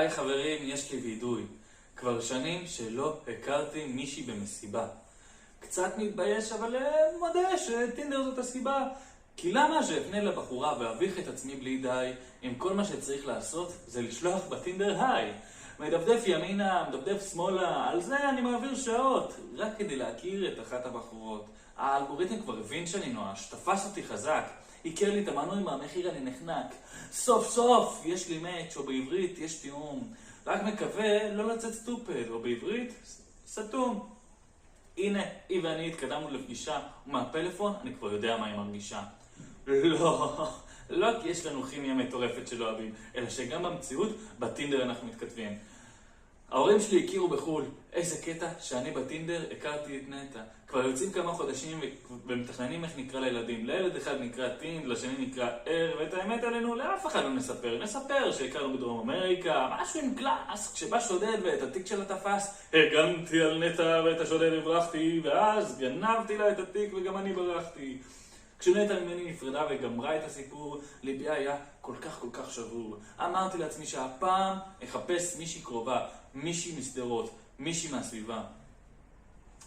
היי חברים, יש לי וידוי. כבר שנים שלא הכרתי מישהי במסיבה. קצת מתבייש, אבל מודה שטינדר זאת הסיבה. כי למה שאפנה לבחורה ואביך את עצמי בלי די, אם כל מה שצריך לעשות זה לשלוח בטינדר היי? מדפדף ימינה, מדפדף שמאלה, על זה אני מעביר שעות, רק כדי להכיר את אחת הבחורות. האלגוריתם כבר הבין שאני נואש, תפס אותי חזק, הכיר לי את המנוי מהמחיר, אני נחנק. סוף סוף יש לי מאץ', או בעברית יש תיאום. רק מקווה לא לצאת סטופד, או בעברית סתום. הנה, היא ואני התקדמנו לפגישה, ומהפלאפון אני כבר יודע מה היא מרגישה. לא כי יש לנו כימיה מטורפת שלא אוהבים, אלא שגם במציאות, בטינדר אנחנו מתכתבים. ההורים שלי הכירו בחול, איזה קטע שאני בטינדר הכרתי את נטע. כבר יוצאים כמה חודשים ומתכננים איך נקרא לילדים. לילד אחד נקרא טינד, לשני נקרא ער, ואת האמת עלינו לאף אחד לא נספר. נספר שהכרנו בדרום אמריקה, משהו עם קלאס. כשבא שודד ואת התיק שלה תפס, הגנתי על נטע ואת השודד הברחתי, ואז גנבתי לה את התיק וגם אני ברחתי. כשנטע ממני נפרדה וגמרה את הסיפור, ליבי היה כל כך שבור. אמרתי לעצמי שהפעם אחפש מישהי קרובה, מישהי מסדרות, מישהי מהסביבה.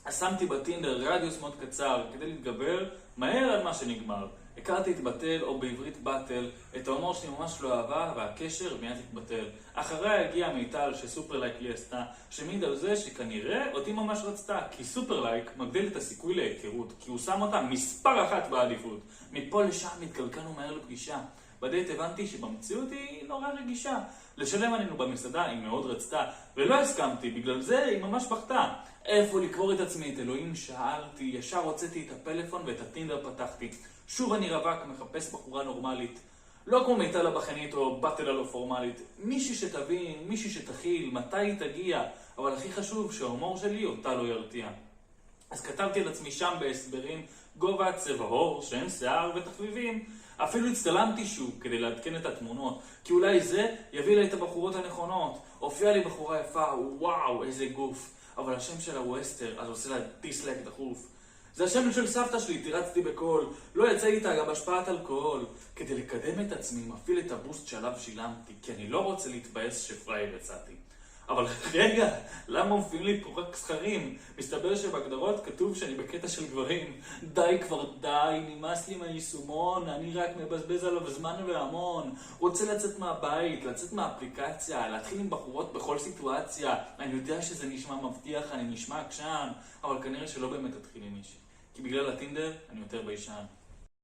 אז שמתי בטינדר רדיוס מאוד קצר כדי להתגבר מהר על מה שנגמר. הכרתי את בתל, או בעברית בתל, את ההומור שלי ממש לא אהבה, והקשר מיד התבטל. אחריה הגיע מיטל שסופר לייק לי עשתה, שמעיד על זה שכנראה אותי ממש רצתה, כי סופר לייק מגדיל את הסיכוי להיכרות, כי הוא שם אותה מספר אחת בעדיפות. מפה לשם התקלקלנו מהר לפגישה. בדייט הבנתי שבמציאות היא נורא רגישה. לשלם עלינו במסעדה היא מאוד רצתה, ולא הסכמתי, בגלל זה היא ממש בכתה. איפה לקרוא את עצמי? את אלוהים שאלתי, ישר הוצאתי את הפלאפון ואת הטינדר פתחתי. שוב אני רווק, מחפש בחורה נורמלית. לא כמו מיטל הבחנית או בתל הלא פורמלית. מישהי שתבין, מישהי שתכיל, מתי היא תגיע. אבל הכי חשוב שההומור שלי אותה לא ירתיע. אז כתבתי על עצמי שם בהסברים, גובה, צבע עור, שם שיער ותחביבים. אפילו הצטלמתי שוב כדי לעדכן את התמונות, כי אולי זה יביא לה את הבחורות הנכונות. הופיעה לי בחורה יפה, וואו, איזה גוף. אבל השם שלה הוא אסתר, אז עושה לה דיסלייק דחוף. זה השם של סבתא שלי, תירצתי בקול. לא יצא איתה גם השפעת אלכוהול. כדי לקדם את עצמי, מפעיל את הבוסט שעליו שילמתי, כי אני לא רוצה להתבאס שפרייר יצאתי. אבל רגע, למה מופיעים לי פה רק זכרים? מסתבר שבהגדרות כתוב שאני בקטע של גברים. די כבר די, נמאס לי מהיישומון, אני רק מבזבז עליו זמן והמון. רוצה לצאת מהבית, לצאת מהאפליקציה, להתחיל עם בחורות בכל סיטואציה. אני יודע שזה נשמע מבטיח, אני נשמע עקשן, אבל כנראה שלא באמת אתחיל עם מישהי. כי בגלל הטינדר אני יותר ביישן.